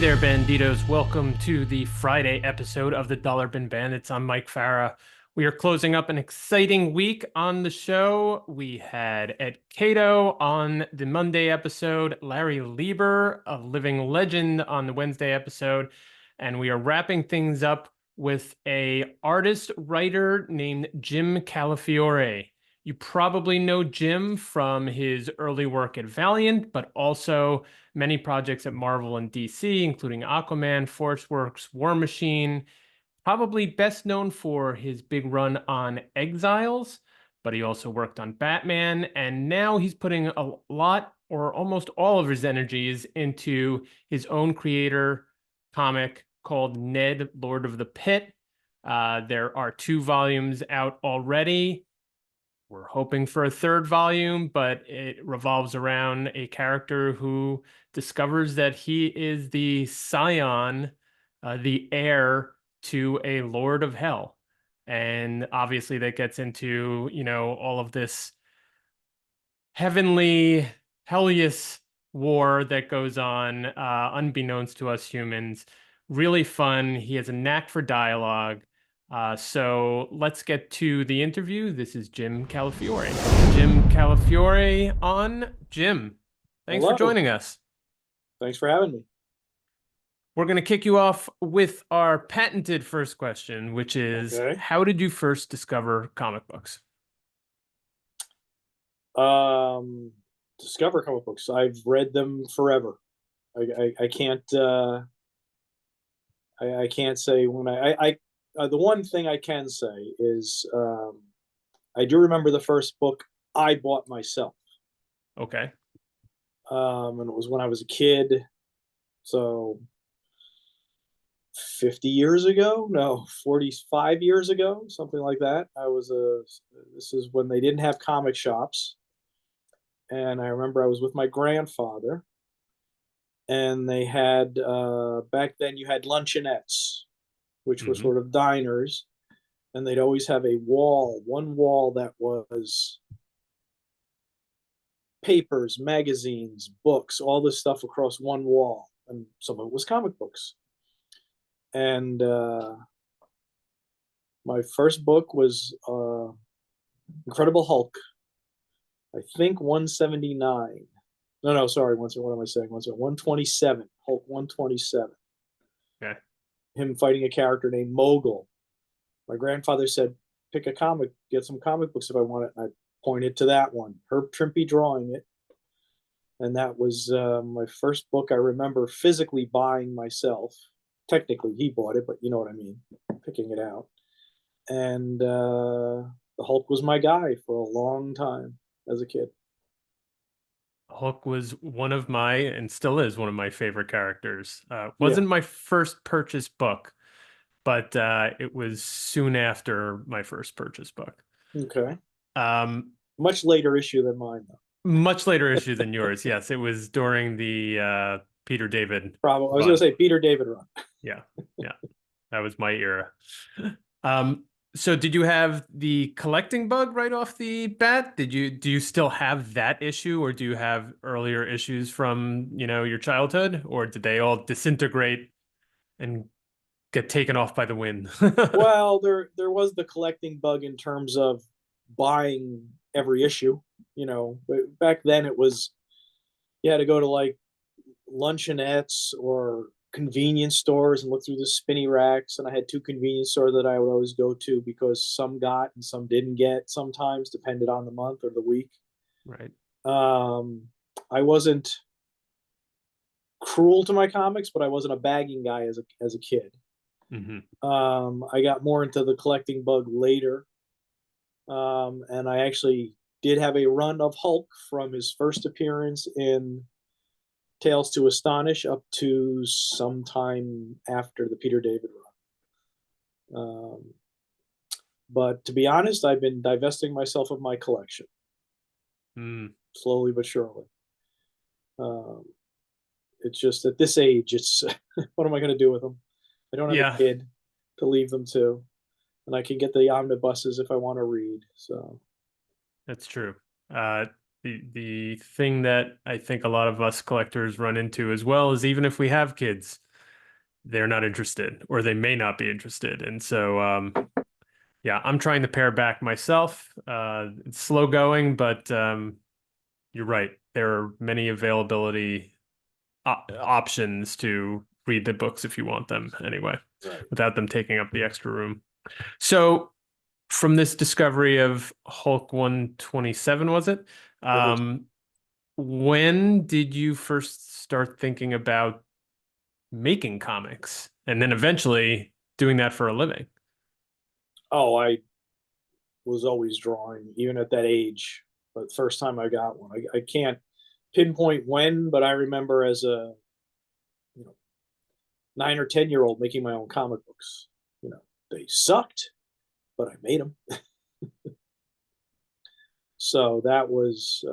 there, Banditos. Welcome to the Friday episode of the Dollar Bin Bandits. I'm Mike Farah. We are closing up an exciting week on the show. We had Ed Cato on the Monday episode, Larry Lieber, a living legend, on the Wednesday episode, and we are wrapping things up with a artist writer named Jim Calafiore. You probably know Jim from his early work at Valiant, but also many projects at Marvel and DC, including Aquaman, Forceworks, War Machine. Probably best known for his big run on Exiles, but he also worked on Batman, and now he's putting a lot or almost all of his energies into his own creator comic called Ned, Lord of the Pit. There are 2 volumes out already. We're hoping for a 3rd volume, but it revolves around a character who discovers that he is the scion, the heir to a Lord of Hell. And obviously that gets into, all of this heavenly, hellish war that goes on, unbeknownst to us humans. Really fun. He has a knack for dialogue. So let's get to the interview. This is Jim Calafiore. Jim Calafiore on. Jim, thanks for Hello. joining us. Thanks for having me. We're going to kick you off with our patented first question, which is, Okay. How did you first discover comic books? Discover comic books. I've read them forever. I can't I can't say when I the one thing I can say is I do remember the first book I bought myself. Okay. And it was when I was a kid, so 50 years ago, no, 45 years ago, something like that. This is when they didn't have comic shops. And I remember I was with my grandfather, and they had back then you had luncheonettes, which were sort of diners, and they'd always have one wall that was papers, magazines, books, all this stuff across one wall, and some of it was comic books. And my first book was Incredible Hulk. I think 179. No, sorry. What am I saying? 127. Hulk 127. Okay. Him fighting a character named Mogul. My grandfather said, pick a comic, get some comic books if I want it. And I pointed to that one. Herb Trimpe drawing it. And that was my first book I remember physically buying myself. Technically, he bought it, but you know what I mean, picking it out. And the Hulk was my guy for a long time as a kid. Hulk was one of my, and still is one of my favorite characters. Yeah. Wasn't my first purchase book, but it was soon after my first purchase book. Okay. Um, Much later issue than mine, though. Much later issue than yours. Yes, it was during the Peter David. Probably. I was going to say Peter David run. Yeah, that was my era. So did you have the collecting bug right off the bat? Do you still have that issue, or do you have earlier issues from, your childhood, or did they all disintegrate and get taken off by the wind? Well, there was the collecting bug in terms of buying every issue. But back then it was you had to go to like luncheonettes or convenience stores and look through the spinny racks. And I had 2 convenience stores that I would always go to because some got and some didn't get. Sometimes depended on the month or the week. Right. I wasn't cruel to my comics, but I wasn't a bagging guy as a kid. I got more into the collecting bug later, and I actually did have a run of Hulk from his first appearance in Tales to Astonish up to sometime after the Peter David run. But to be honest, I've been divesting myself of my collection slowly but surely. It's just at this age, it's what am I going to do with them? I don't have a kid to leave them to, and I can get the omnibuses if I want to read. So that's true. The thing that I think a lot of us collectors run into as well is, even if we have kids, they're not interested, or they may not be interested. And so, yeah, I'm trying to pare back myself. It's slow going, but you're right. There are many availability options to read the books if you want them anyway, Right. without them taking up the extra room. So from this discovery of Hulk 127, was it? It is. When did you first start thinking about making comics and then eventually doing that for a living? Oh, I was always drawing, even at that age. But the first time I got one, I can't pinpoint when, but I remember as a, you know, 9 or 10 year old making my own comic books. You know, they sucked, but I made them. So that was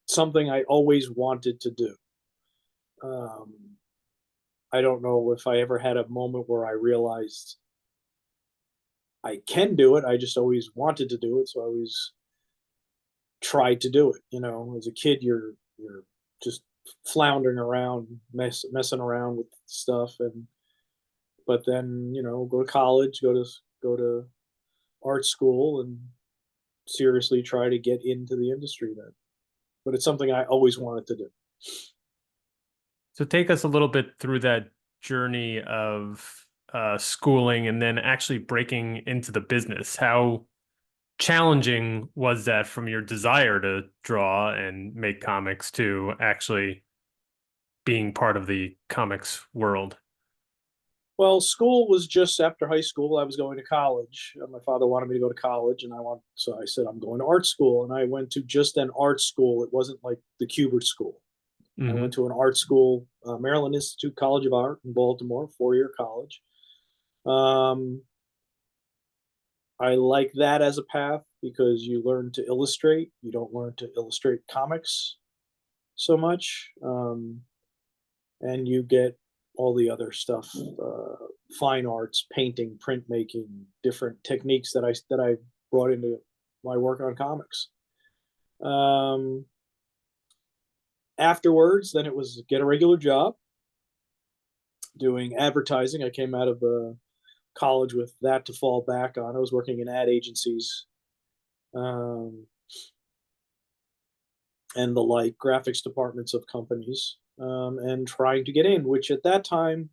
something I always wanted to do. Um, I don't know if I ever had a moment where I realized I can do it. I just always wanted to do it, so I always tried to do it. You know, as a kid, you're just floundering around, messing around with stuff, and but then go to college, go to art school, and seriously try to get into the industry then. But it's something I always wanted to do. So take us a little bit through that journey of schooling and then actually breaking into the business. How challenging was that from your desire to draw and make comics to actually being part of the comics world? Well, school was just after high school. I was going to college. My father wanted me to go to college, and so I said I'm going to art school, and I went to just an art school. It wasn't like the Kubert School. I Mm-hmm. went to an art school, Maryland Institute College of Art in Baltimore, 4-year college. Um, I like that as a path because you learn to illustrate. You don't learn to illustrate comics so much, and you get all the other stuff, fine arts, painting, printmaking, different techniques that I brought into my work on comics. Um, Afterwards, then it was get a regular job doing advertising. I came out of college with that to fall back on. I was working in ad agencies, um, and the like, graphics departments of companies, and trying to get in, which at that time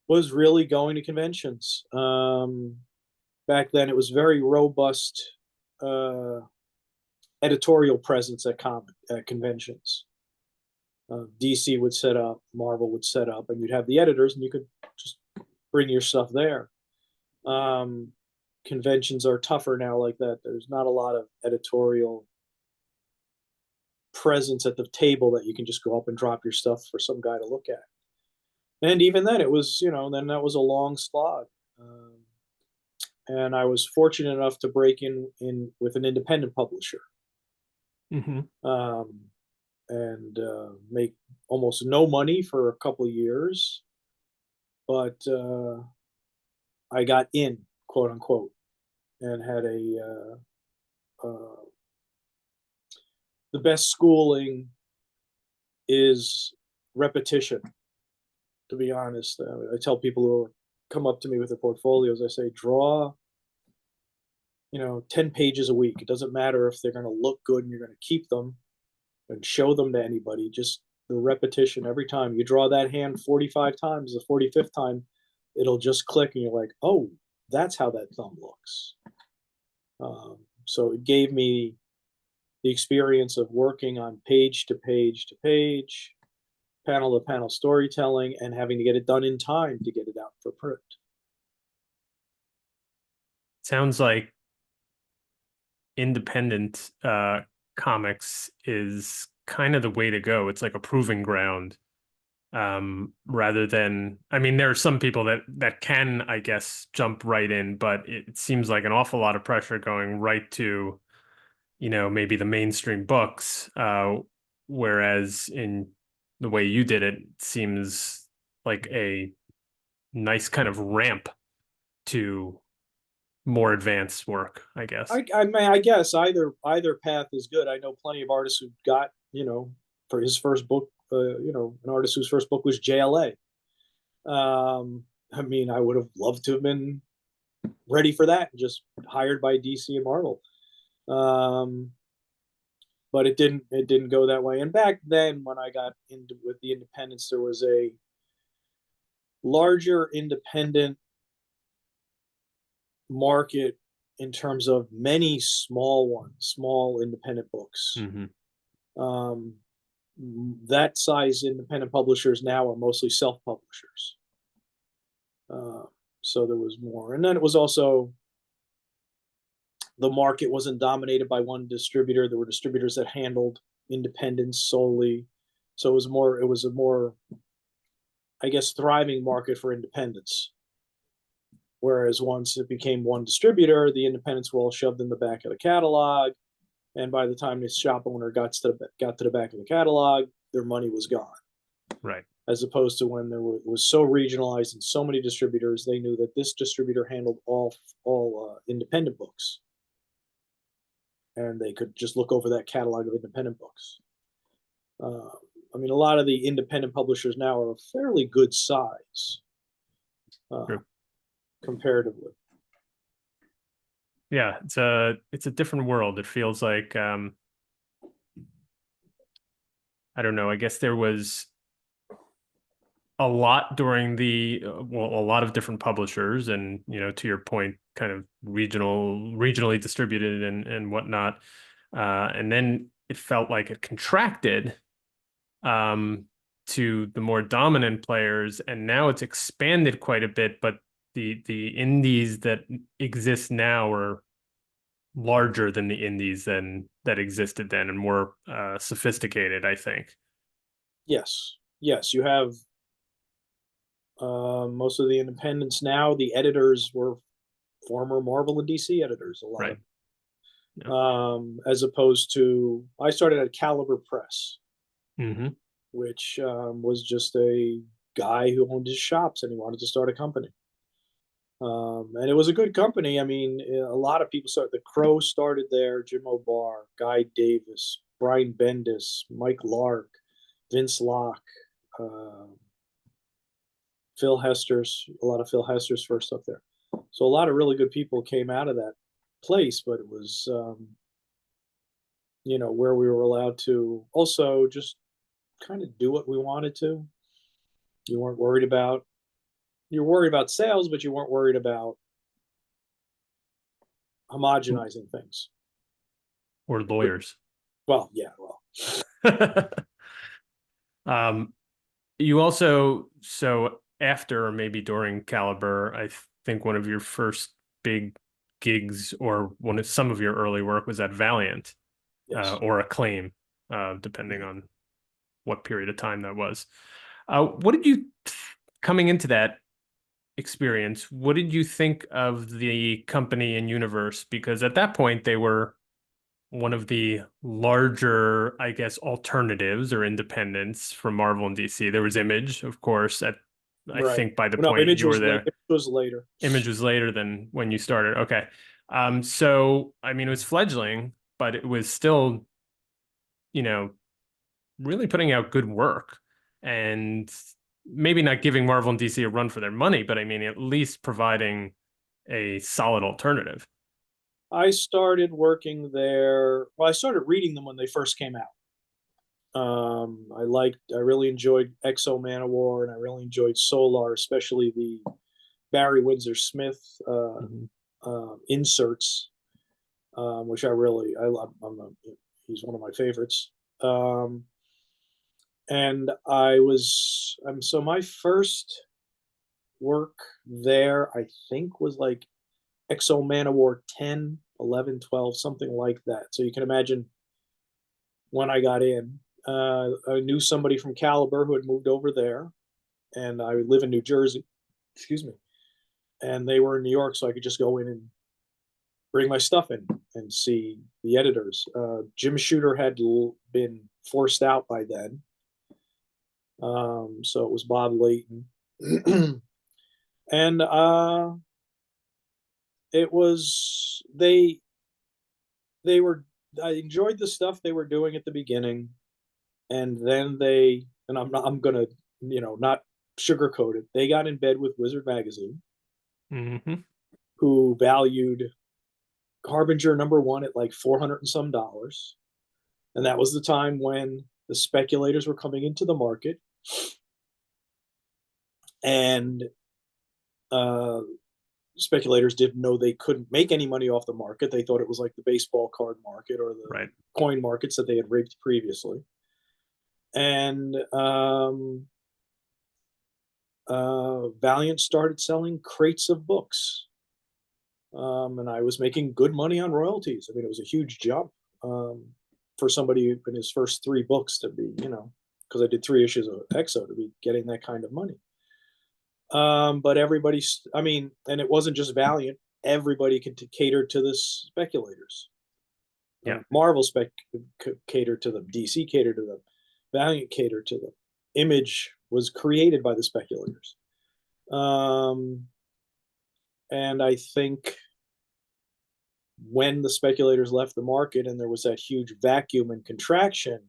was really going to conventions. Back then, it was very robust uh, editorial presence at conventions. DC would set up, Marvel would set up, and you'd have the editors, and you could just bring your stuff there. Um, Conventions are tougher now like that. There's not a lot of editorial presence at the table that you can just go up and drop your stuff for some guy to look at. And even then, it was, then that was a long slog. And I was fortunate enough to break in with an independent publisher, Mm-hmm. and make almost no money for a couple of years, but I got in, quote unquote, and had the best schooling is repetition. To be honest, I tell people who come up to me with their portfolios, I say, draw 10 pages a week. It doesn't matter if they're going to look good and you're going to keep them and show them to anybody. Just the repetition. Every time you draw that hand 45 times, the 45th time it'll just click and you're like, oh, that's how that thumb looks. So it gave me the experience of working on page to page to page, panel to panel storytelling, and having to get it done in time to get it out for print. Sounds like independent comics is kind of the way to go. It's like a proving ground, rather than, I mean, there are some people that can, I guess, jump right in, but it seems like an awful lot of pressure going right to, maybe the mainstream books, whereas in the way you did it, it seems like a nice kind of ramp to more advanced work, I guess. I mean, I guess either path is good. I know plenty of artists who got, for his first book an artist whose first book was JLA. I mean, I would have loved to have been ready for that and just hired by DC and Marvel. But it didn't go that way. And back then, when I got into with the independents, there was a larger independent market in terms of many small independent books. That size independent publishers now are mostly self-publishers. So there was more. And then it was also, the market wasn't dominated by one distributor. There were distributors that handled independents solely. So it was a more, I guess, thriving market for independents. Whereas once it became one distributor, the independents were all shoved in the back of the catalog. And by the time the shop owner got to the back of the catalog, their money was gone. Right. As opposed to when it was so regionalized and so many distributors, they knew that this distributor handled all independent books. And they could just look over that catalog of independent books. I mean, a lot of the independent publishers now are a fairly good size, comparatively. Yeah, it's a different world. It feels like I don't know. I guess there was a lot during a lot of different publishers, and to your point, kind of regionally distributed and whatnot. And then it felt like it contracted to the more dominant players, and now it's expanded quite a bit, but the indies that exist now are larger than the indies that existed then, and more sophisticated, I think. Yes, you have most of the independents now. The editors were former Marvel and DC editors, a lot of them. As opposed to, I started at Caliber Press, which was just a guy who owned his shops and he wanted to start a company. And it was a good company. I mean, a lot of people started. The Crow started there, Jim O'Barr, Guy Davis, Brian Bendis, Mike Lark, Vince Locke, Phil Hester's, a lot of Phil Hester's first stuff there. So a lot of really good people came out of that place, but it was, where we were allowed to also just kind of do what we wanted to. You weren't worried about, you're worried about sales, but you weren't worried about homogenizing things. Or lawyers. Well, yeah, well. You also, so after or maybe during Caliber, I think one of your first big gigs or some of your early work was at Valiant. Yes. Or Acclaim, depending on what period of time that was. What did you, coming into that experience, what did you think of the company and universe? Because at that point, they were one of the larger, I guess, alternatives or independents from Marvel and DC. There was Image, of course, I think by the point you were there. Image was later. Image was later than when you started. Okay. So, I mean, it was fledgling, but it was still, really putting out good work, and maybe not giving Marvel and DC a run for their money, but I mean, at least providing a solid alternative. I started working there. Well, I started reading them when they first came out. I really enjoyed Exo Manowar, and I really enjoyed Solar, especially the Barry Windsor Smith inserts, which I he's one of my favorites. And so my first work there, I think, was like Exo Manowar 10, 11, 12, something like that. So you can imagine when I got in, I knew somebody from Caliber who had moved over there, and I live in New Jersey, excuse me, and they were in New York, so I could just go in and bring my stuff in and see the editors. Jim Shooter had been forced out by then. So it was Bob Layton. And it was, I enjoyed the stuff they were doing at the beginning, and then they and I'm gonna, not sugarcoat it. They got in bed with Wizard Magazine, who valued Harbinger #1 at like 400 and some dollars. And that was the time when the speculators were coming into the market. And speculators didn't know they couldn't make any money off the market. They thought it was like the baseball card market or the coin markets that they had raped previously. And Valiant started selling crates of books. And I was making good money on royalties. I mean, it was a huge jump for somebody in his first 3 books to be, because I did 3 issues of Exo, to be getting that kind of money. But everybody's, I mean, and it wasn't just Valiant. Everybody could cater to the speculators. Yeah. Marvel catered to them. DC catered to them. Valiant catered to them. Image was created by the speculators. And I think when the speculators left the market and there was that huge vacuum and contraction,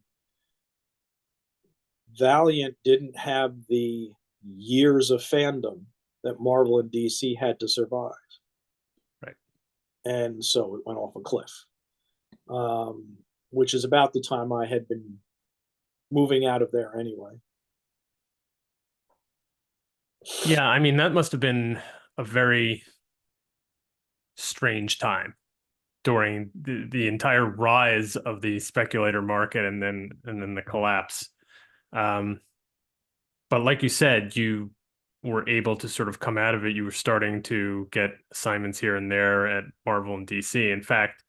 Valiant didn't have the years of fandom that Marvel and DC had to survive. Right. And so it went off a cliff, which is about the time I had been moving out of there anyway. Yeah, I mean, that must have been a very strange time during the entire rise of the speculator market and then the collapse. But like you said, you were able to sort of come out of it. You were starting to get assignments here and there at Marvel and DC. In fact,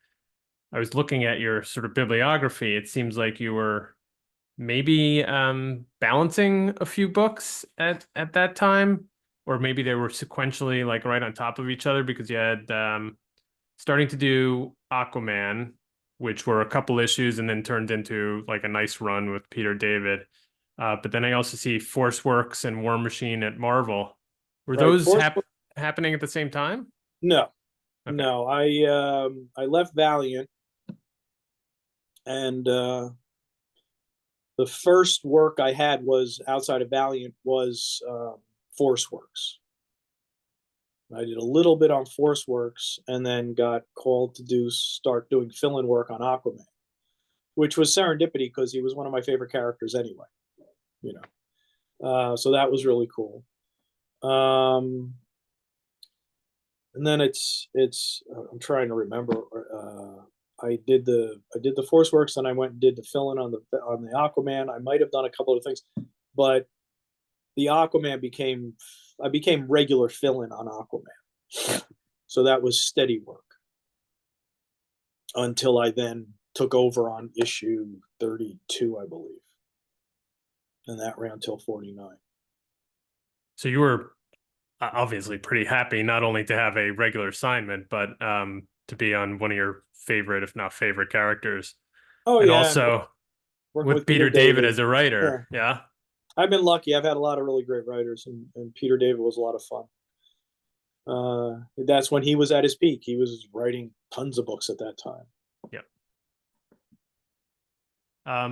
I was looking at your sort of bibliography. It seems like you were maybe balancing a few books at that time, or maybe they were sequentially like right on top of each other, because you had starting to do Aquaman, which were a couple issues and then turned into like a nice run with Peter David. But then I also see Forceworks and War Machine at Marvel. Were those happening at the same time? No, okay. No. I left Valiant, and the first work I had was outside of Valiant was Forceworks. I did a little bit on Forceworks, and then got called to start doing fill-in work on Aquaman, which was serendipity because he was one of my favorite characters anyway. So that was really cool. And then it's I'm trying to remember. I did the Forceworks, and I went and did the fill-in on the Aquaman. I might have done a couple of things, but the Aquaman I became regular fill-in on Aquaman. So that was steady work until I then took over on issue 32, I believe. And that ran till 49. So you were obviously pretty happy not only to have a regular assignment, but to be on one of your favorite, if not favorite, characters. Oh, and yeah. Also with Peter David as a writer. Yeah. I've been lucky. I've had a lot of really great writers, and Peter David was a lot of fun. That's when he was at his peak. He was writing tons of books at that time. Yeah.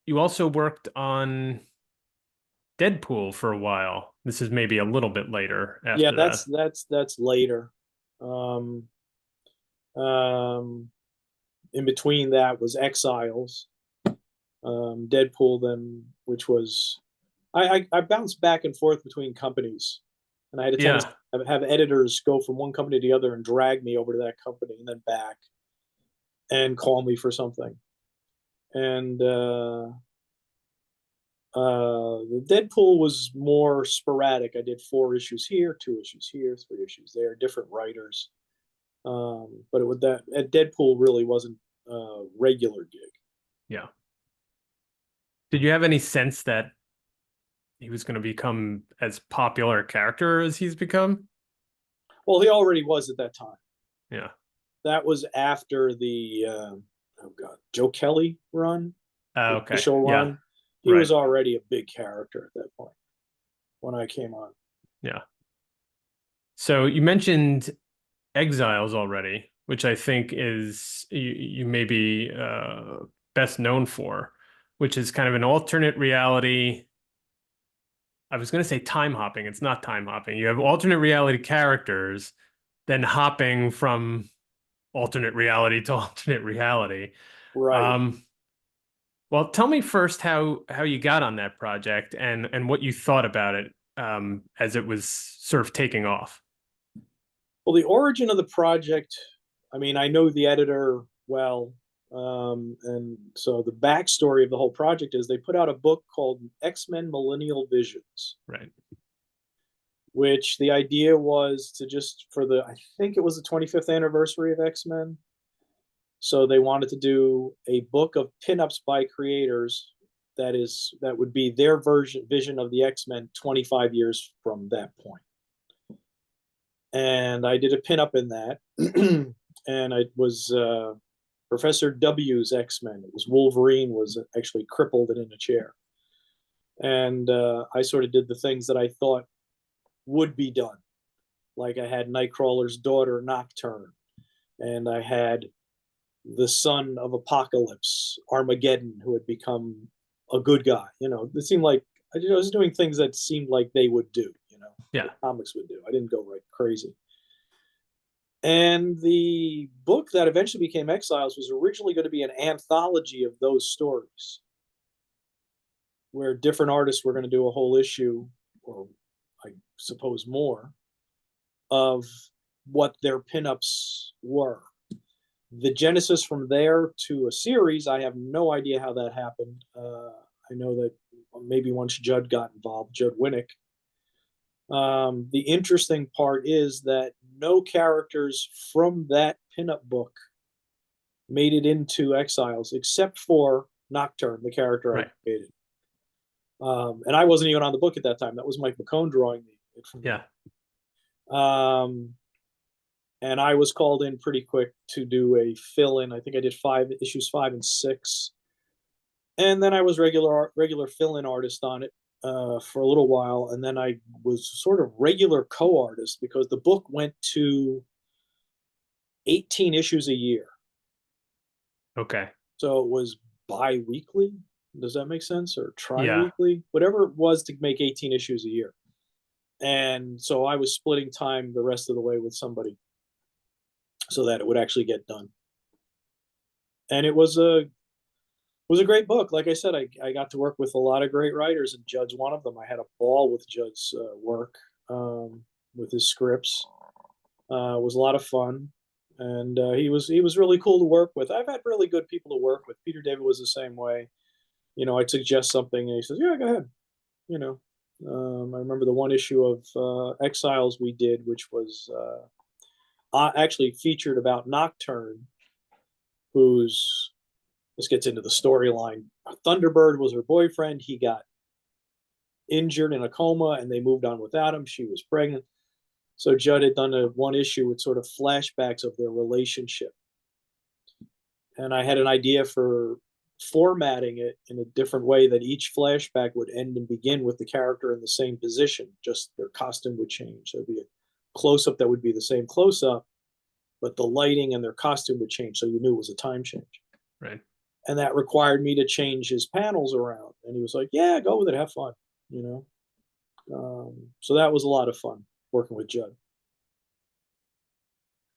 You also worked on Deadpool for a while. This is maybe a little bit later. Yeah, that's later. In between that was Exiles, Deadpool, then, which was I bounced back and forth between companies, and I had a tendency to have editors go from one company to the other and drag me over to that company and then back and call me for something. And the Deadpool was more sporadic. I did 4 issues here, 2 issues here, 3 issues there, different writers. But Deadpool really wasn't a regular gig. Yeah. Did you have any sense that he was going to become as popular a character as he's become? Well, he already was at that time. Yeah. That was after the Joe Kelly run. Okay. Initial run. He was already a big character at that point when I came on. Yeah. So you mentioned Exiles already, which I think is you may be best known for, which is kind of an alternate reality I was going to say time hopping. It's not time hopping. You have alternate reality characters, then hopping from alternate reality to alternate reality. Right. Well, tell me first how you got on that project and what you thought about it as it was sort of taking off. Well, the origin of the project, I mean, I know the editor well. And so the backstory of the whole project is they put out a book called X-Men Millennial Visions. Right. Which the idea was to just for the, I think it was the 25th anniversary of X-Men. So they wanted to do a book of pinups by creators that would be their vision of the X-Men 25 years from that point. And I did a pinup in that. And it was Professor W's X-Men. It was Wolverine was actually crippled and in a chair. And I sort of did the things that I thought would be done. Like I had Nightcrawler's daughter, Nocturne, and I had the son of Apocalypse, Armageddon, who had become a good guy. It seemed like I was doing things that seemed like they would do, Yeah. what comics would do. I didn't go right crazy. And the book that eventually became Exiles was originally going to be an anthology of those stories, where different artists were going to do a whole issue, or I suppose more, of what their pinups were. The genesis from there to a series, I have no idea how that happened. I know that maybe once Judd got involved, Judd Winnick. The interesting part is that no characters from that pinup book made it into Exiles, except for Nocturne, the character Right. I created. And I wasn't even on the book at that time. That was Mike McCone drawing it from me. Yeah. And I was called in pretty quick to do a fill-in. I think I did issues 5 and 6. And then I was regular fill-in artist on it for a little while. And then I was sort of regular co-artist because the book went to 18 issues a year. Okay. So it was bi-weekly. Does that make sense? Or tri-weekly? Yeah. Whatever it was to make 18 issues a year. And so I was splitting time the rest of the way with somebody so that it would actually get done. And it was a great book. Like I said, I got to work with a lot of great writers, and Judd's one of them. I had a ball with Judd's work, with his scripts. It was a lot of fun, and he was really cool to work with. I've had really good people to work with. Peter David was the same way. I'd suggest something, and he says, "Yeah, go ahead." I remember the one issue of Exiles we did, which was actually featured about Nocturne, this gets into the storyline. Thunderbird was her boyfriend. He got injured in a coma, and they moved on without him. She was pregnant. So Judd had done one issue with sort of flashbacks of their relationship. And I had an idea for formatting it in a different way, that each flashback would end and begin with the character in the same position, just their costume would change. So it'd be a close-up that would be the same close-up, but the lighting and their costume would change, so you knew it was a time change. Right. And that required me to change his panels around. And he was like, "Yeah, go with it, have fun." So that was a lot of fun working with Judd.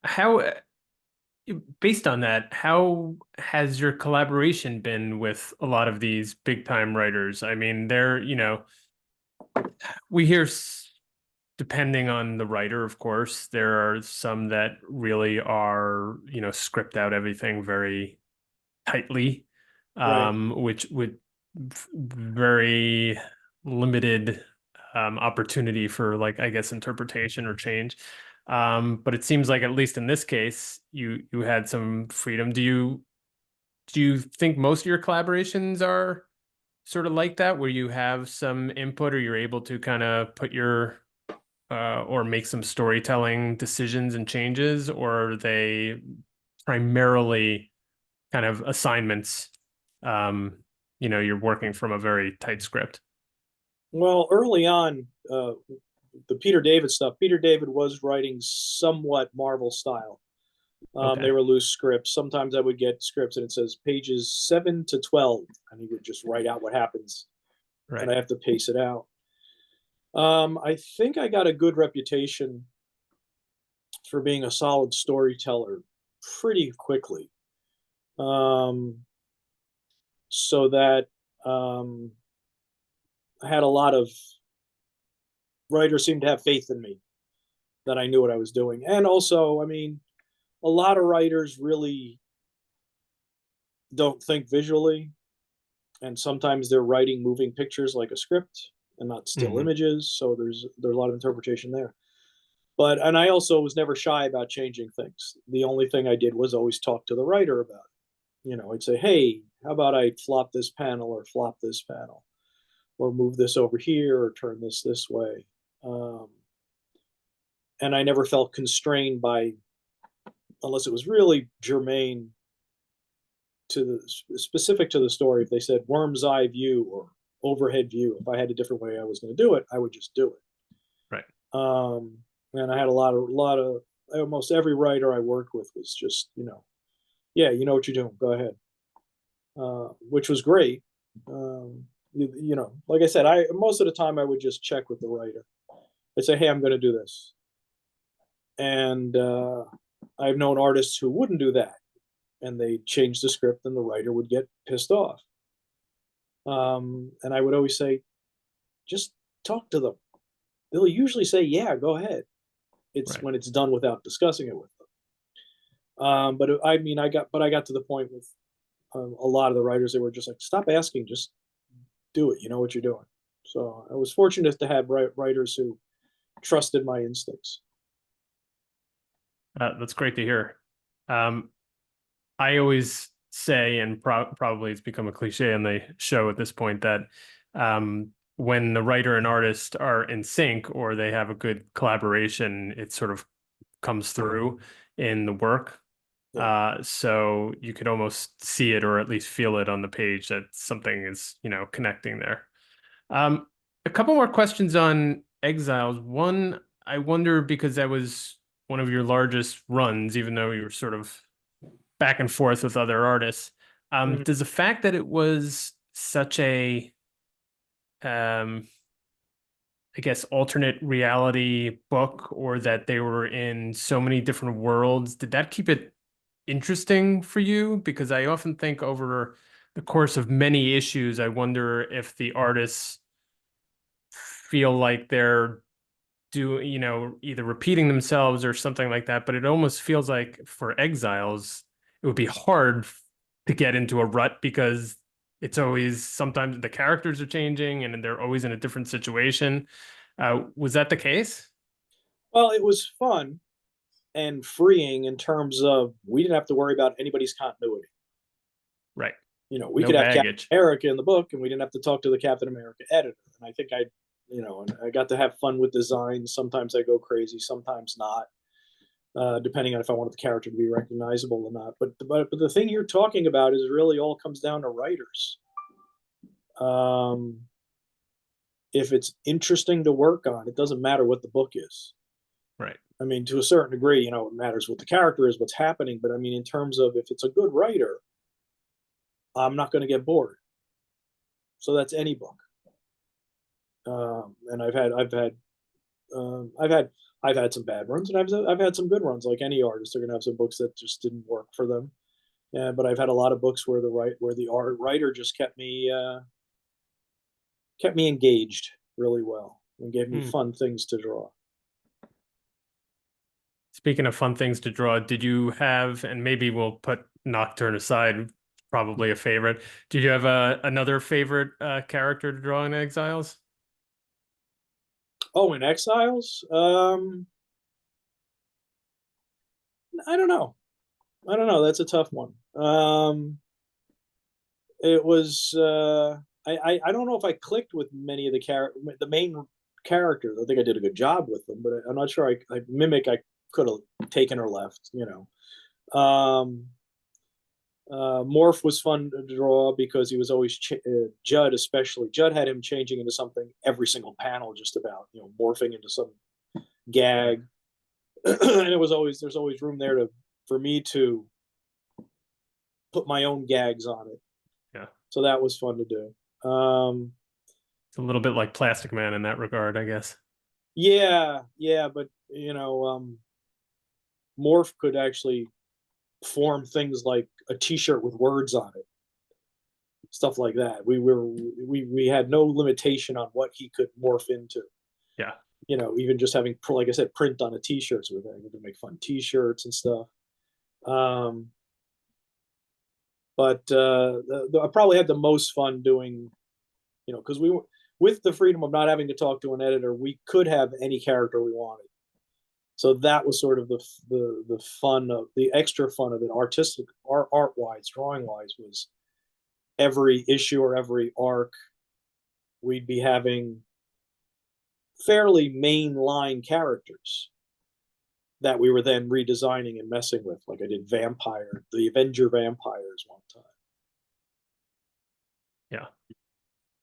How, based on that, how has your collaboration been with a lot of these big time writers? I mean, we hear, depending on the writer, of course, there are some that really are, script out everything very tightly, Right. which would very limited opportunity for, like, I guess, interpretation or change. But it seems like, at least in this case, you had some freedom. Do you think most of your collaborations are sort of like that, where you have some input, or you're able to kind of put your or make some storytelling decisions and changes, or are they primarily kind of assignments? You're working from a very tight script. Well, early on, the Peter David stuff, Peter David was writing somewhat Marvel style. Okay. They were loose scripts. Sometimes I would get scripts and it says pages 7 to 12, and he would just write out what happens, Right. and I have to pace it out. I think I got a good reputation for being a solid storyteller pretty quickly. So that I had a lot of writers seem to have faith in me that I knew what I was doing. And also, I mean, a lot of writers really don't think visually, and sometimes they're writing moving pictures like a script and not still images. So there's a lot of interpretation there. But and I also was never shy about changing things. The only thing I did was always talk to the writer about it. You know, I'd say, hey, how about I flop this panel or flop this panel, or move this over here or turn this way. And I never felt constrained by, unless it was really germane to the specific to the story. If they said worm's eye view or overhead view, if I had a different way I was going to do it, I would just do it. Right. And I had a lot of almost every writer I worked with was just, yeah, you know what you're doing, go ahead, which was great. Like I said, most of the time I would just check with the writer. I'd say, hey, I'm going to do this. And I've known artists who wouldn't do that, and they changed the script, and the writer would get pissed off. And I would always say, just talk to them. They'll usually say, yeah, go ahead. It's when it's done without discussing it with them. But I mean, I got to the point with a lot of the writers, they were just like, stop asking, just do it. You know what you're doing. So I was fortunate to have writers who trusted my instincts. That's great to hear. I always say, and probably it's become a cliche on the show at this point, that when the writer and artist are in sync or they have a good collaboration, it sort of comes through in the work. Yeah. So you could almost see it or at least feel it on the page that something is, connecting there. A couple more questions on Exiles. One, I wonder, because that was one of your largest runs, even though you were sort of back and forth with other artists. Does the fact that it was such a, I guess, alternate reality book, or that they were in so many different worlds, did that keep it interesting for you? Because I often think over the course of many issues, I wonder if the artists feel like they're either repeating themselves or something like that. But it almost feels like for Exiles, it would be hard to get into a rut, because it's always, sometimes the characters are changing and they're always in a different situation. Was that the case? Well, it was fun and freeing in terms of we didn't have to worry about anybody's continuity. Right. We could have Captain America in the book, and we didn't have to talk to the Captain America editor. And I think and I got to have fun with design. Sometimes I go crazy, sometimes not, depending on if I wanted the character to be recognizable or not. But the thing you're talking about is really all comes down to writers. If it's interesting to work on, it doesn't matter what the book is. Right. I mean, to a certain degree, it matters what the character is, what's happening. But I mean, in terms of if it's a good writer, I'm not going to get bored. So that's any book. And I've had some bad runs, and I've had some good runs. Like any artist, they're going to have some books that just didn't work for them. Yeah, but I've had a lot of books where the writer just kept me engaged really well and gave me fun things to draw. Speaking of fun things to draw, did you have, and maybe we'll put Nocturne aside, probably a favorite, did you have another favorite character to draw in Exiles? Oh, in Exiles? I don't know. That's a tough one. It was I don't know if I clicked with many of the main characters. I think I did a good job with them, but I'm not sure I Mimic I could have taken or left. Morph was fun to draw because he was always Judd, especially Judd had him changing into something every single panel, just about, morphing into some gag. And there's always room there for me to put my own gags on it. Yeah. So that was fun to do. It's a little bit like Plastic Man in that regard, I guess. Yeah, yeah, but Morph could actually form things like a T-shirt with words on it, stuff like that. We had no limitation on what he could morph into. Yeah. Even just having, like I said, print on a T-shirt, so we could make fun T-shirts and stuff. But I probably had the most fun doing, because with the freedom of not having to talk to an editor, we could have any character we wanted. So that was sort of the fun of the extra fun of it, art wise, drawing wise, was every issue or every arc we'd be having fairly mainline characters that we were then redesigning and messing with. Like I did the Avenger vampires one time. Yeah,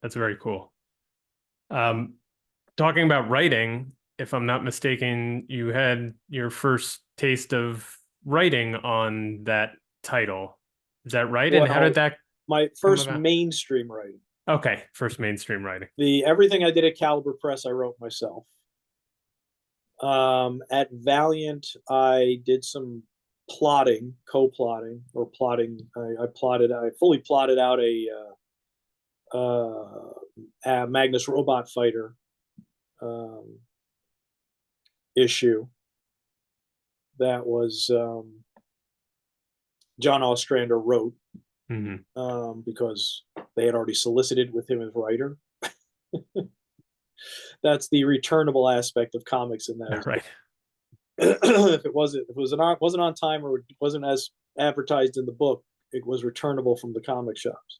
that's very cool. Talking about writing, if I'm not mistaken, you had your first taste of writing on that title. Is that right? And how did that my come first about? mainstream writing? Okay, first mainstream writing. Everything I did at Caliber Press, I wrote myself. At Valiant, I did some co-plotting or plotting. I fully plotted out a Magnus Robot Fighter issue that was John Ostrander wrote because they had already solicited with him as writer. That's the returnable aspect of comics in that. Right. If it wasn't on time or it wasn't as advertised in the book, it was returnable from the comic shops.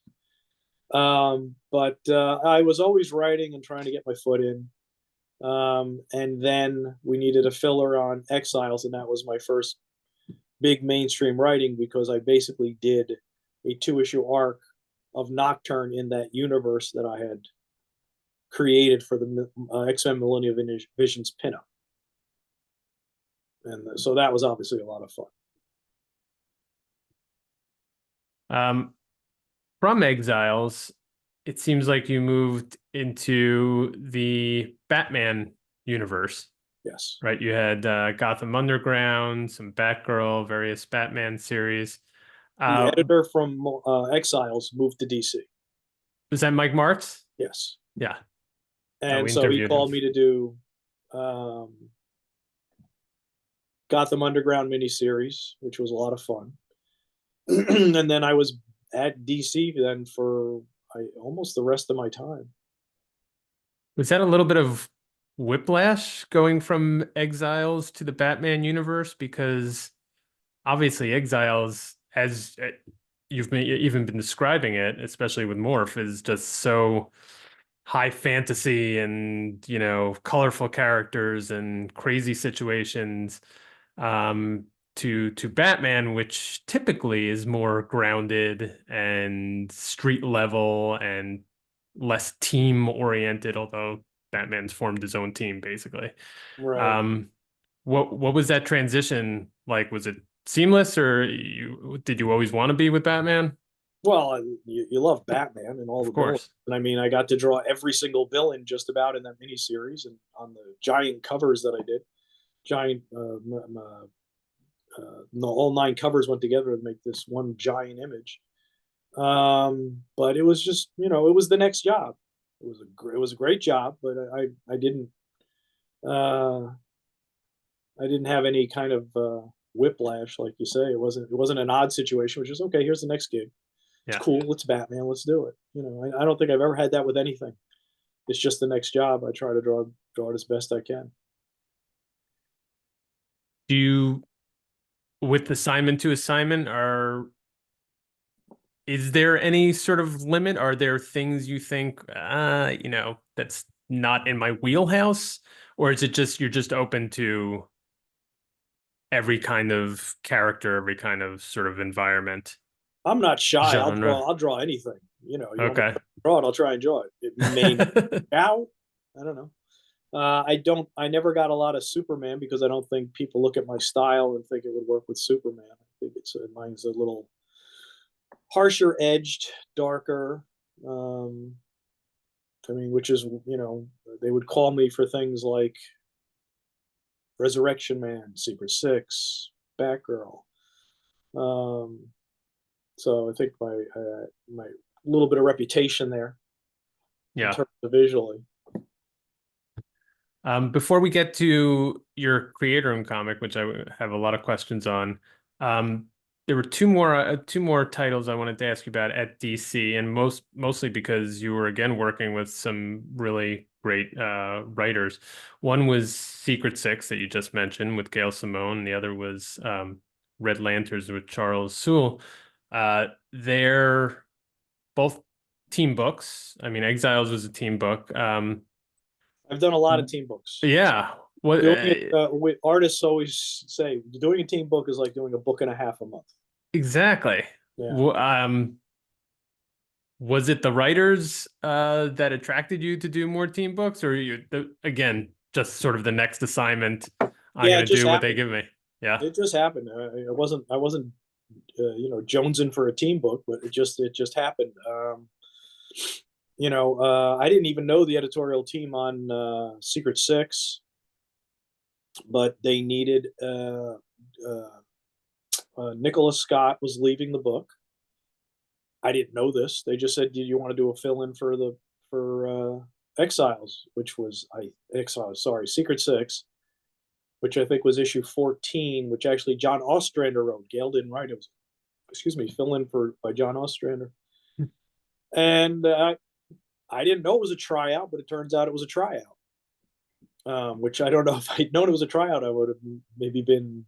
But I was always writing and trying to get my foot in. And then we needed a filler on Exiles, and that was my first big mainstream writing because I basically did a 2-issue arc of Nocturne in that universe that I had created for the X-Men Millennium Visions pinup. And so that was obviously a lot of fun. From Exiles, it seems like you moved into the Batman universe. Yes. Right. You had Gotham Underground, some Batgirl, various Batman series. The editor from Exiles moved to DC. Was that Mike Marks? Yes. Yeah. And so he called me to do Gotham Underground miniseries, which was a lot of fun. And then I was at DC then for almost the rest of my time. Was that a little bit of whiplash going from Exiles to the Batman universe? Because obviously Exiles, as you've even been describing it, especially with Morph, is just so high fantasy and, colorful characters and crazy situations, to Batman, which typically is more grounded and street level and less team oriented, although Batman's formed his own team basically. Right. What was that transition like? Was it seamless, or did you always want to be with Batman? Well, you love Batman and all the villains. And I mean, I got to draw every single villain just about in that miniseries and on the giant covers that I did. All 9 covers went together to make this one giant image. But it was just, it was the next job. It was a great job, but I didn't have any kind of whiplash, like you say. It wasn't an odd situation, which is okay. Here's the next gig. It's cool. It's Batman. Let's do it. I don't think I've ever had that with anything. It's just the next job. I try to draw it as best I can. Do you, with assignment to assignment, is there any sort of limit? Are there things you think, that's not in my wheelhouse? Or is it just, you're just open to every kind of character, every kind of sort of environment? I'm not shy. Genre. I'll draw anything. You want me Okay. to draw it, I'll try and draw it. It may out. I don't know. I never got a lot of Superman because I don't think people look at my style and think it would work with Superman. I think mine's a little harsher edged, darker. I mean, which is, they would call me for things like Resurrection Man, Secret Six, Batgirl. So I think my little bit of reputation there in terms of visually. Before we get to your creator-owned comic, which I have a lot of questions on, there were two more titles I wanted to ask you about at DC, and mostly because you were again working with some really great writers. One was Secret Six that you just mentioned with Gail Simone, and the other was Red Lanterns with Charles Soule. They're both team books. I mean, Exiles was a team book. I've done a lot of team books. Yeah. What artists always say, doing a team book is like doing a book and a half a month. Exactly. Yeah. Was it the writers that attracted you to do more team books, or again, just sort of the next assignment? I'm going to do what they give me. Yeah. It just happened. I wasn't jonesing for a team book, but it just happened. I didn't even know the editorial team on Secret Six, but they needed Nicholas Scott was leaving the book. I didn't know this. They just said, "Do you want to do a fill-in for Exiles?" Which was Secret Six, which I think was issue 14, which actually John Ostrander wrote. Gail didn't write it. Fill-in by John Ostrander. And I didn't know it was a tryout, but it turns out it was a tryout. Which I don't know, if I'd known it was a tryout, I would have maybe been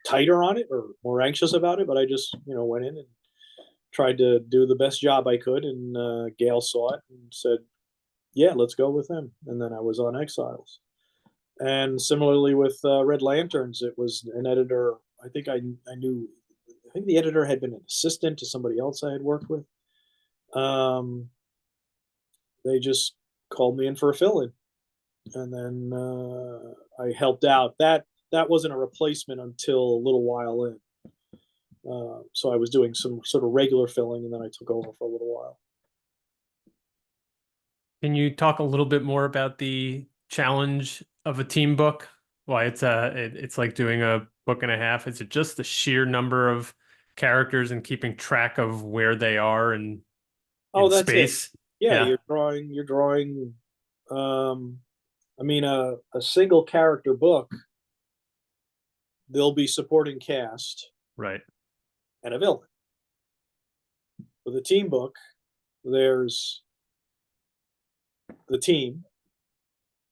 tighter on it or more anxious about it. But I just, went in and tried to do the best job I could. And Gail saw it and said, "Yeah, let's go with him." And then I was on Exiles. And similarly with Red Lanterns, it was an editor. I think I knew. I think the editor had been an assistant to somebody else I had worked with. They just called me in for a fill-in, and then I helped out. That wasn't a replacement until a little while in. So I was doing some sort of regular filling, and then I took over for a little while. Can you talk a little bit more about the challenge of a team book? Why it's like doing a book and a half? Is it just the sheer number of characters and keeping track of where they are in that's space? It. Yeah, you're drawing. I mean, a single character book, there'll be supporting cast, right, and a villain. With a team book, there's the team.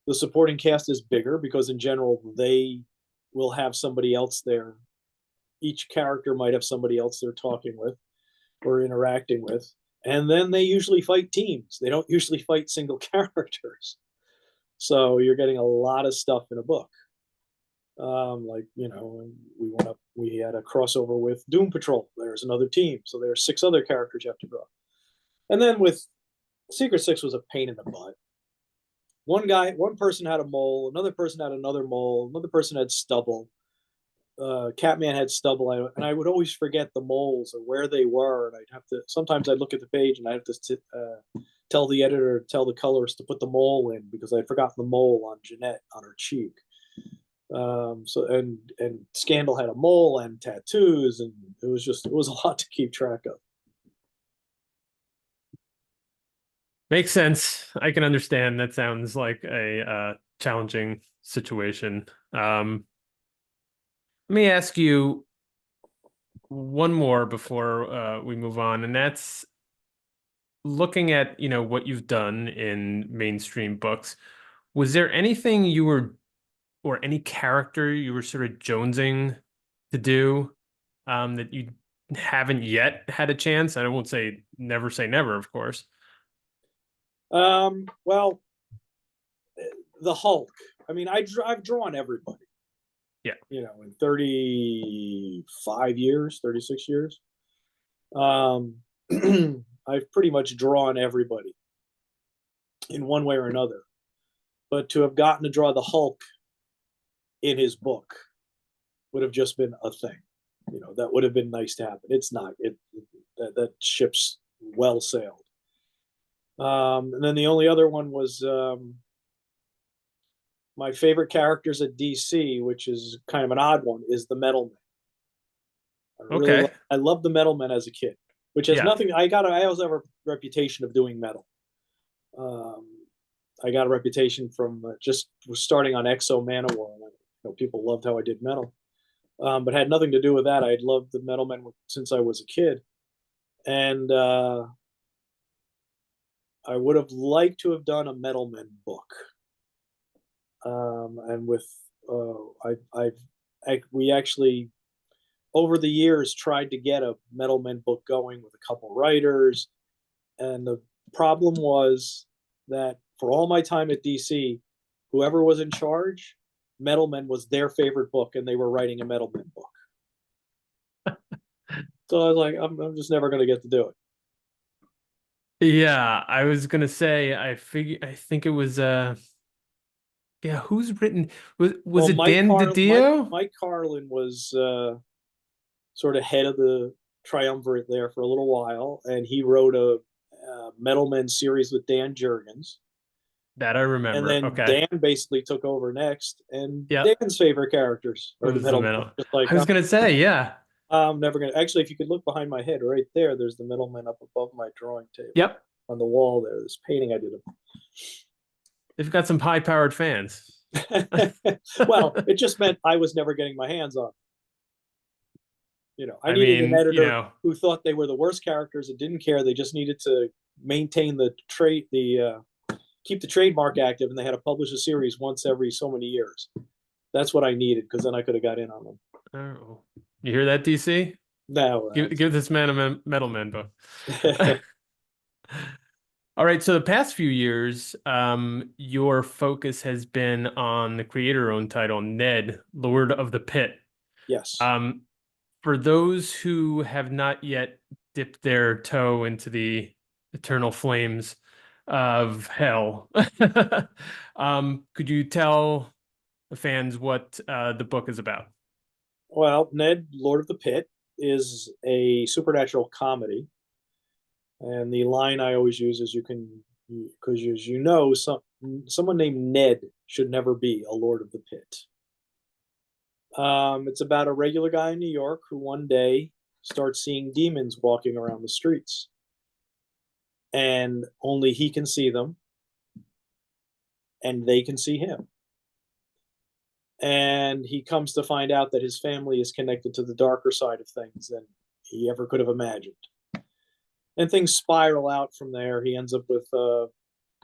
The supporting cast is bigger because in general they will have somebody else there. Each character might have somebody else they're talking with or interacting with. And then they usually fight teams. They don't usually fight single characters. So you're getting a lot of stuff in a book. We had a crossover with Doom Patrol. There's another team. So there are 6 other characters you have to draw. And then with Secret Six was a pain in the butt. One person had a mole, another person had another mole, another person had stubble. Catman had stubble, and I would always forget the moles or where they were, and sometimes I'd look at the page and I'd have to tell the editor, tell the colorist to put the mole in because I'd forgotten the mole on Jeanette on her cheek. And Scandal had a mole and tattoos, and it was a lot to keep track of. Makes sense. I can understand. That sounds like a challenging situation. Let me ask you one more before we move on, and that's looking at, what you've done in mainstream books. Was there anything or any character you were sort of jonesing to do that you haven't yet had a chance? I won't say never, of course. Well, the Hulk. I mean, I've drawn everybody. Yeah. In 35 years, 36 years. I've pretty much drawn everybody in one way or another. But to have gotten to draw the Hulk in his book would have just been a thing. That would have been nice to happen. It's not. That ship's well sailed. And then the only other one was my favorite characters at DC, which is kind of an odd one, is the Metal Men. Okay. I love the Metal Men as a kid, which has Yeah. nothing. I always have a reputation of doing metal. Um, I got a reputation from just starting on Exo Manowar. People loved how I did metal, but had nothing to do with that. I'd loved the Metal Men since I was a kid, and I would have liked to have done a Metal Men book. And with we actually over the years tried to get a Metal Men book going with a couple writers, and the problem was that for all my time at DC, whoever was in charge, Metal Men was their favorite book, and they were writing a Metal Men book. So I was like, I'm just never going to get to do it. Yeah, I was gonna say I think it was yeah, who's written was Well, it Dan DiDio? Mike Carlin was sort of head of the triumvirate there for a little while, and he wrote a Metal Men series with Dan Jurgens. That I And remember. then Okay. Dan basically took over next, and Yep. Dan's favorite characters It are the was the Metal Men. middle. Just like I was gonna say, yeah. I'm never gonna. Actually, if you could look behind my head, right there, there's the Metal Men up above my drawing table Yep. on the wall. There, this painting I did They've got some high-powered fans. of. Well, it just meant I was never getting my hands on. I I needed an mean, editor who thought they were the worst characters and didn't care. They just needed to maintain the trade, keep the trademark active, and they had to publish a series once every so many years. That's what I needed, because then I could have got in on them. oh. You hear that, DC? No. Give this man a Metal Man book. All right, so the past few years, your focus has been on the creator-owned title, Ned, Lord of the Pit. Yes. For those who have not yet dipped their toe into the eternal flames of hell, could you tell the fans what the book is about? Well, Ned, Lord of the Pit, is a supernatural comedy. And the line I always use is because as you know, someone named Ned should never be a Lord of the Pit. It's about a regular guy in New York who one day starts seeing demons walking around the streets. And only he can see them, and they can see him. And he comes to find out that his family is connected to the darker side of things than he ever could have imagined. And things spiral out from there. He ends up with a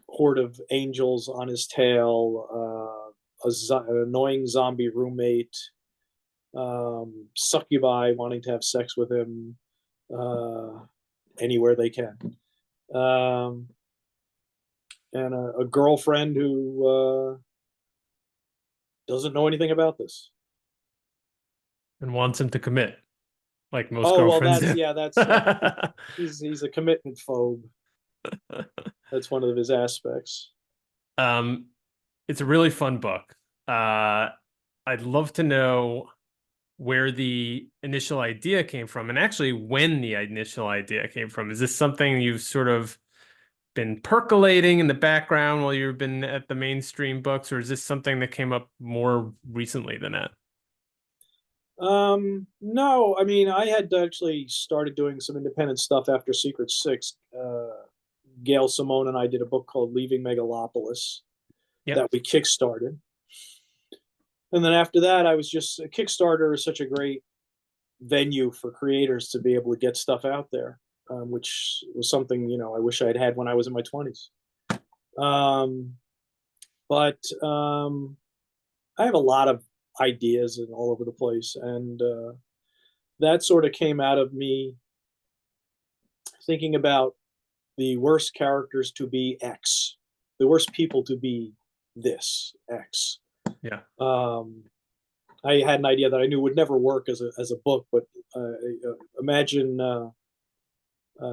horde of angels on his tail, an annoying zombie roommate, succubi wanting to have sex with him anywhere they can, and a girlfriend who doesn't know anything about this And wants him to commit, like most Oh well, girlfriends do. that's he's a commitment phobe. That's one of his aspects. Um, it's a really fun book. I'd love to know where the initial idea came from, and actually when the initial idea came from. Is this something you've sort of been percolating in the background while you've been at the mainstream books, or is this something that came up more recently than that? No, I mean, I had actually started doing some independent stuff after Secret Six. Gail Simone and I did a book called Leaving Megalopolis Yep. that we kickstarted. And then after that, I was just Kickstarter is such a great venue for creators to be able to get stuff out there, which was something I wish I'd had when I was in my 20s. But I have a lot of ideas and all over the place, and that sort of came out of me thinking about the worst characters to be X, the worst people to be this X. Yeah. I had an idea that I knew would never work as a book, but imagine.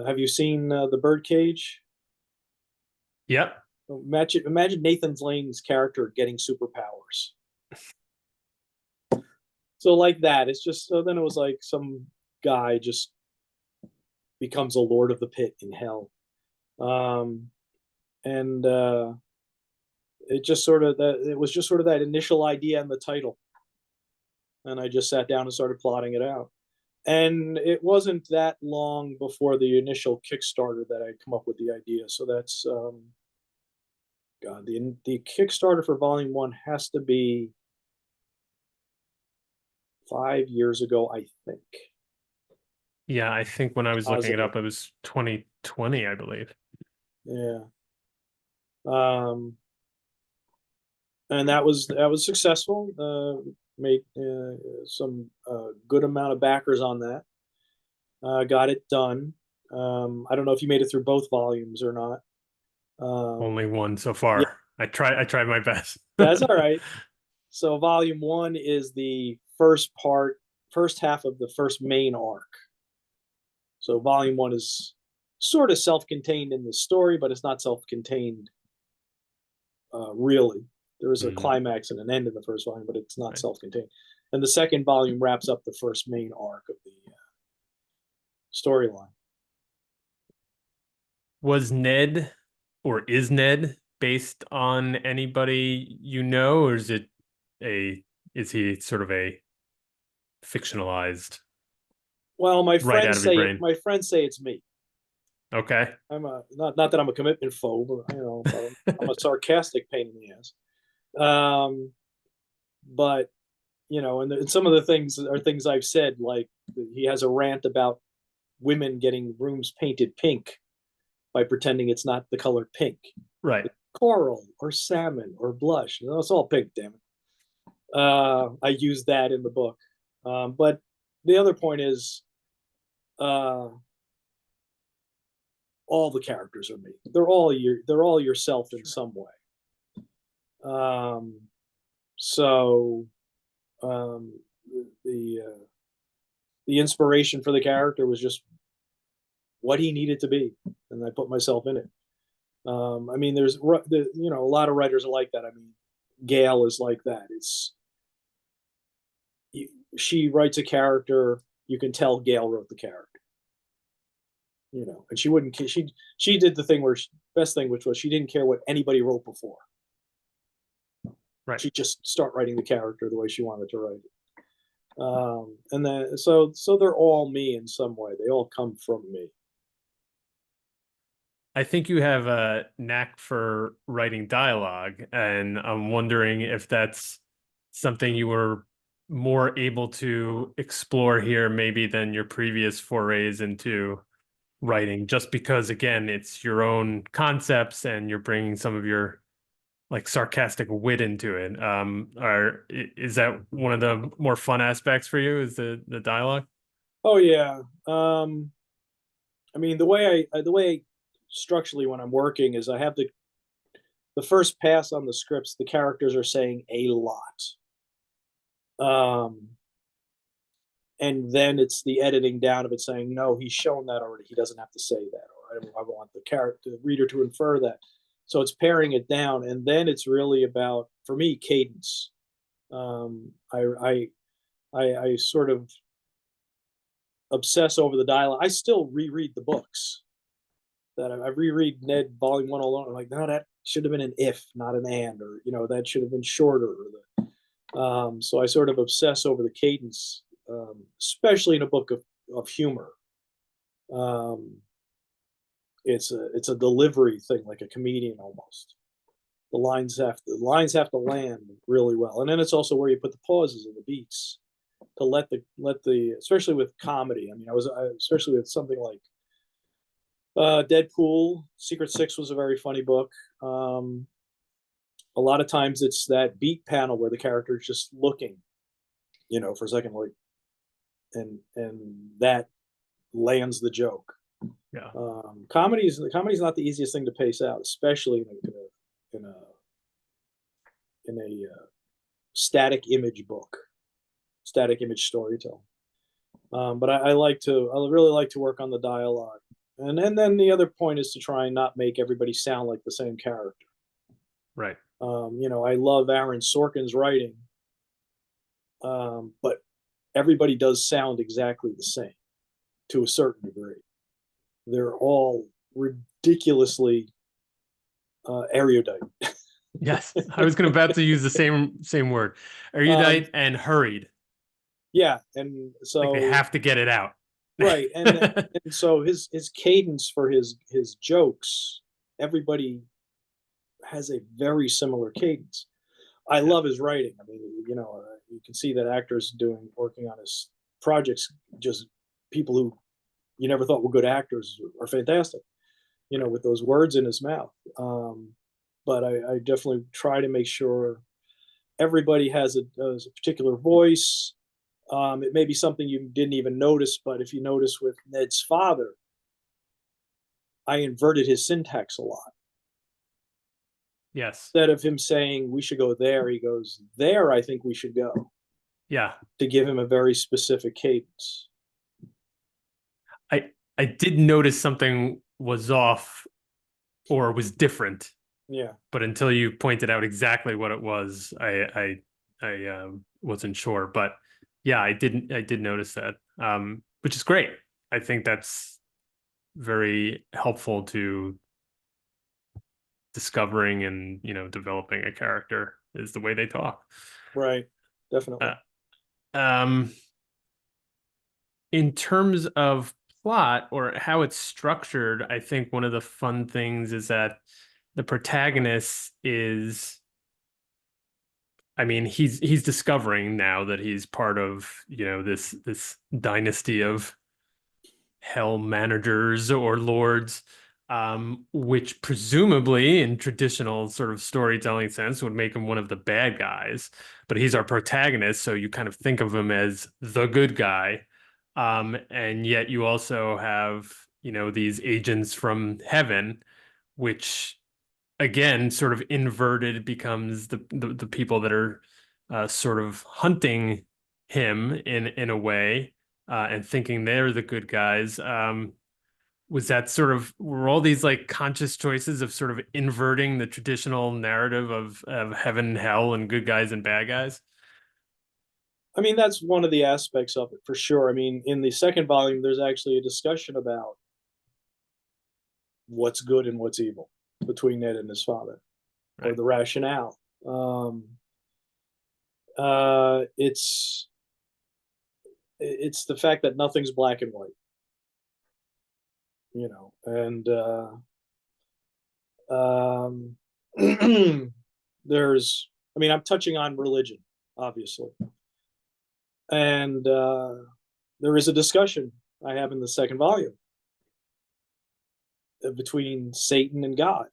Have you seen The Birdcage? Yep. Imagine Nathan Lane's character getting superpowers. So like that, it's just so then it was like some guy just becomes a lord of the pit in hell. and it just sort of that it was just sort of that initial idea and the title, and I just sat down and started plotting it out. And it wasn't that long before the initial Kickstarter that I'd come up with the idea. So that's God, the Kickstarter for Volume 1 has to be 5 years ago, I think. Yeah, I think when I was looking it Positive. up, it was 2020, I believe. Yeah. And that was successful. Made some good amount of backers on that. Got it done. I don't know if you made it through both volumes or not. Only one so Yeah, far. I tried my best. that's all right. So Volume 1 is the first half of the first main arc. So Volume 1 is sort of self-contained in the story, but it's not self-contained really. There is a climax and an end in the first volume, but it's not self-contained. And the second volume wraps up the first main arc of the storyline. Was Ned, or is Ned, based on anybody you know, or is he sort of a fictionalized, Well, my right out friends of your say brain? it's me. Okay. I'm not that I'm a commitment phobe, but I'm a sarcastic pain in the ass. But and some of the things are things I've said, like he has a rant about women getting rooms painted pink by pretending it's not the color pink. Right. It's coral or salmon or blush. It's all pink, damn it. I use that in the book. But the other point is, all the characters are me. They're all yourself in some way. So the the inspiration for the character was just what he needed to be, and I put myself in it. I mean, there's a lot of writers are like that. I mean, Gail is like that. She writes a character, you can tell Gail wrote the character. And she wouldn't. She did the thing where best thing, which was she didn't care what anybody wrote before. Right. She'd just start writing the character the way she wanted to write it. And then so they're all me in some way. They all come from me. I think you have a knack for writing dialogue, and I'm wondering if that's something you were more able to explore here maybe than your previous forays into writing, just because, again, it's your own concepts and you're bringing some of your like sarcastic wit into it. Is that one of the more fun aspects for you, is the dialogue? Oh yeah. I mean, the way structurally when I'm working is I have the first pass on the scripts, the characters are saying a lot. And then it's the editing down of it saying, no, he's shown that already. He doesn't have to say that, or I want the reader to infer that. So it's paring it down, and then it's really about, for me, cadence. I sort of obsess over the dialogue. I still reread the books. That I reread Ned Volume 1 alone. I'm like, no, that should have been an if, not an and, or that should have been shorter. So I sort of obsess over the cadence, especially in a book of humor. It's a delivery thing, like a comedian almost. The lines have to land really well, and then it's also where you put the pauses and the beats to let the especially with comedy. I mean, especially with something like Deadpool. Secret Six was a very funny book. A lot of times it's that beat panel where the character is just looking, for a second, like, and that lands the joke. Yeah. Comedy is not the easiest thing to pace out, especially in a static image book, static image storytelling. But I really like to work on the dialogue, and then the other point is to try and not make everybody sound like the same character. Right. I love Aaron Sorkin's writing, but everybody does sound exactly the same to a certain degree. They're all ridiculously erudite. Yes, I was about to use the same word, erudite and hurried. Yeah, and Like they so have to get it out. right, and so his cadence for his jokes, everybody has a very similar cadence. I love his writing. I mean, you can see that actors working on his projects, just people who you never thought were good actors are fantastic. With those words in his mouth. But I definitely try to make sure everybody has a particular voice. It may be something you didn't even notice, but if you notice with Ned's father, I inverted his syntax a lot. Yes. Instead of him saying we should go there, he goes there. I think we should go. Yeah. To give him a very specific cadence. I did notice something was off or was different. Yeah. But until you pointed out exactly what it was, I wasn't sure. But yeah, I did notice that, which is great. I think that's very helpful to discovering and developing a character is the way they talk. Right. Definitely. In terms of plot or how it's structured, I think one of the fun things is that the protagonist is, I mean, he's discovering now that he's part of, this dynasty of hell managers or lords, which presumably in traditional sort of storytelling sense would make him one of the bad guys. But he's our protagonist, so you kind of think of him as the good guy. And yet you also have, these agents from heaven, which again sort of inverted becomes the people that are sort of hunting him in a way and thinking they're the good guys. Was that sort of were all these like conscious choices of sort of inverting the traditional narrative of heaven and hell and good guys and bad guys? I mean, that's one of the aspects of it for sure. I mean, in the second volume, there's actually a discussion about what's good and what's evil between Ned and his father, right, or the rationale. It's the fact that nothing's black and white, and there's, I mean, I'm touching on religion, obviously, and there is a discussion I have in the second volume between Satan and God.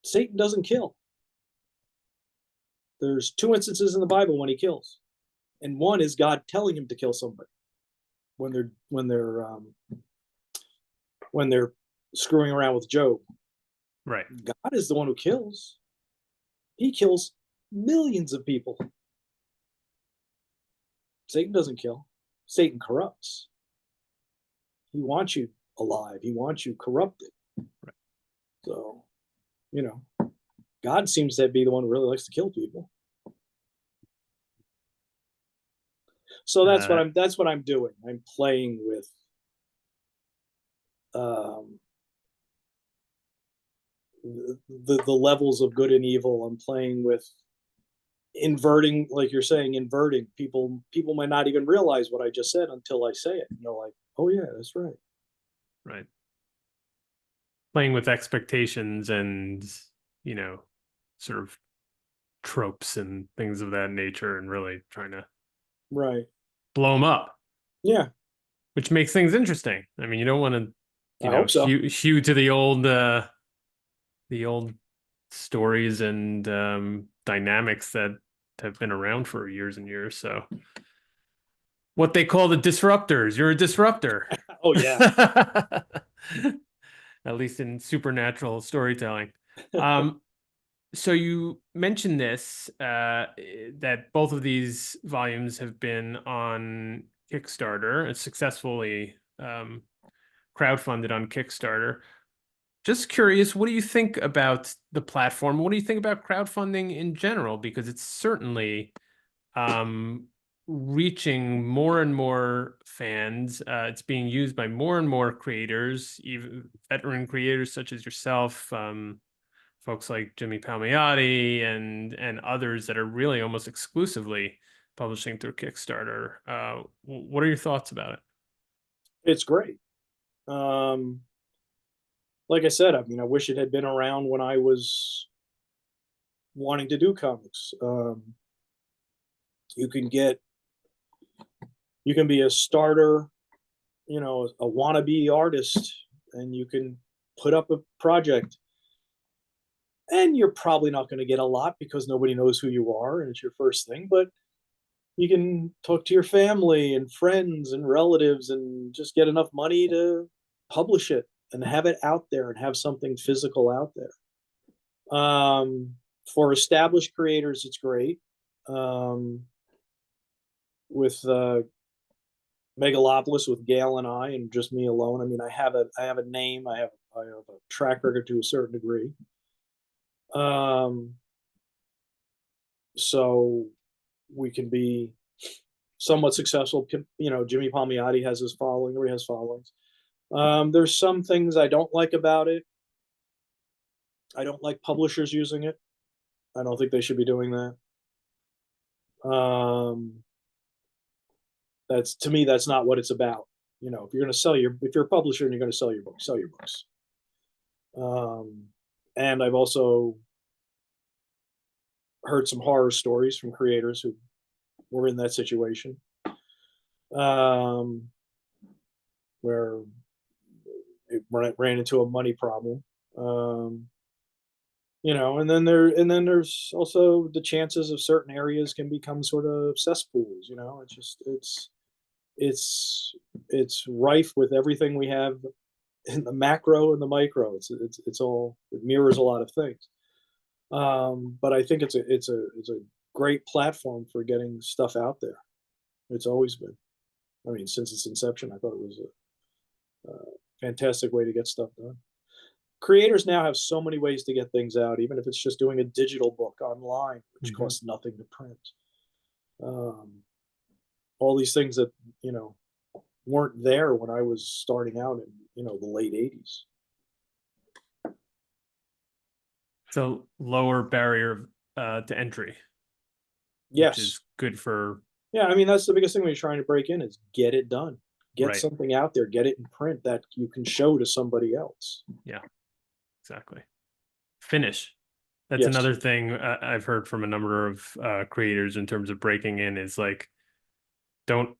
Satan doesn't kill. There's 2 instances in the Bible when he kills, and one is God telling him to kill somebody when they're screwing around with Job. Right. God is the one who kills. He kills millions of people. Satan doesn't kill. Satan corrupts. He wants you alive. He wants you corrupted. Right. So, God seems to be the one who really likes to kill people. So that's what I'm doing. I'm playing with the levels of good and evil. I'm playing with inverting, like you're saying, inverting. People might not even realize what I just said until I say it. Like, oh yeah, that's right. Right. Playing with expectations and, sort of tropes and things of that nature and really trying to blow them up. Yeah. Which makes things interesting. I mean, you don't want to, I hope so. hew to the old stories and dynamics that have been around for years and years. So what they call the disruptors. You're a disruptor. Oh yeah. At least in supernatural storytelling. So you mentioned this, that both of these volumes have been on Kickstarter and successfully crowdfunded on Kickstarter. Just curious, what do you think about the platform? What do you think about crowdfunding in general? Because it's certainly reaching more and more fans. It's being used by more and more creators, even veteran creators such as yourself, folks like Jimmy Palmiotti and others that are really almost exclusively publishing through Kickstarter. What are your thoughts about it? It's great. Like I said, I mean, I wish it had been around when I was wanting to do comics. You can get, you can be a starter, you know, a wannabe artist, and you can put up a project, and you're probably not going to get a lot because nobody knows who you are and it's your first thing, but you can talk to your family and friends and relatives and just get enough money to publish it and have it out there and have something physical out there. For established creators, it's great. With Megalopolis, with Gail and I, and just me alone. I mean, I have a name, I have a track record to a certain degree. So we can be somewhat successful. You know, Jimmy Palmiotti has his following, or he has followings. There's some things I don't like about it. I don't like publishers using it. I don't think they should be doing that. That's, to me, that's not what it's about. You know, if you're going to sell your, if you're a publisher and you're going to sell your books, sell your books. And I've also heard some horror stories from creators who were in that situation, where it ran into a money problem. You know, and then there's also the chances of certain areas can become sort of cesspools. You know, it's just it's rife with everything we have in the macro and the micro. It's all, it mirrors a lot of things. But I think it's a great platform for getting stuff out there. It's always been. I mean, since its inception, I thought it was a fantastic way to get stuff done. Creators now have so many ways to get things out, even if it's just doing a digital book online, which costs nothing to print. All these things that, you know, weren't there when I was starting out in, you know, the late 80s. It's a lower barrier to entry. Yes. Which is good for. Yeah, I mean, that's the biggest thing when you're trying to break in is get it done. Get right. something out there, get it in print that you can show to somebody else. Yeah, exactly. Finish. That's Yes. another thing I've heard from a number of creators in terms of breaking in, is like, don't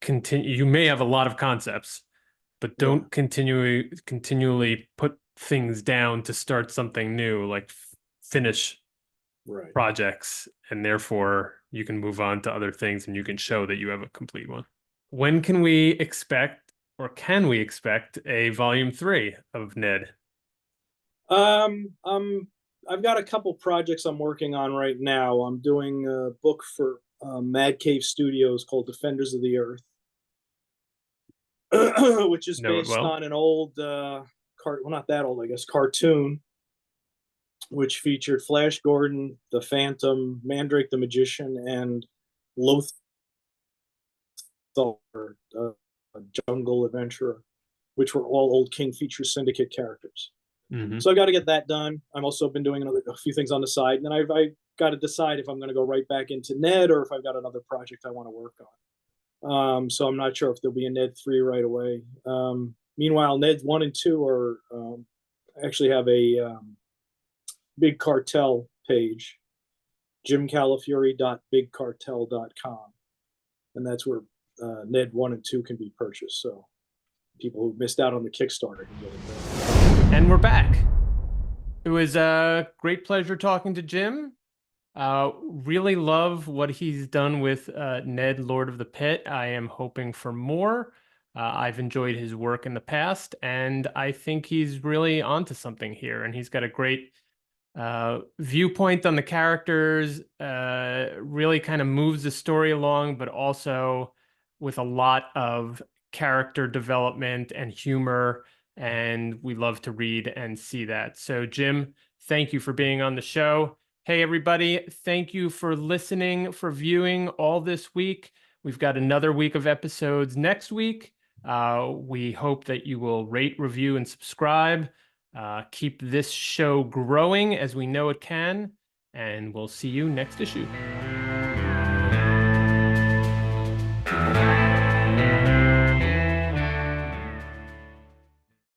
continue. You may have a lot of concepts, but don't continually put things down to start something new. Like, finish projects, and therefore you can move on to other things and you can show that you have a complete one. When can we expect, or can we expect, a volume 3 of Ned? I've got a couple projects I'm working on right now. I'm doing a book for Mad Cave Studios called Defenders of the Earth, which is based on an old well, not that old, I guess, cartoon, which featured Flash Gordon, the Phantom, Mandrake the Magician, and Lothar, a jungle adventurer, which were all old King Feature Syndicate characters. So I got to get that done. I've also been doing a few things on the side, and then I've got to decide if I'm going to go right back into Ned or if I've got another project I want to work on. So I'm not sure if there'll be a Ned 3 right away. Meanwhile, Ned 1 and 2 are actually have a Big Cartel page, jimcalafiore.bigcartel.com, and that's where Ned 1 and 2 can be purchased. So people who missed out on the Kickstarter can get it there. And we're back. It was a great pleasure talking to Jim. Really love what he's done with Ned, Lord of the Pit. I am hoping for more. I've enjoyed his work in the past, and I think he's really onto something here. And he's got a great viewpoint on the characters, really kind of moves the story along, but also with a lot of character development and humor. And we love to read and see that. So, Jim, thank you for being on the show. Hey, everybody. Thank you for listening, for viewing all this week. We've got another week of episodes next week. We hope that you will rate, review, and subscribe. Keep this show growing as we know it can. And we'll see you next issue.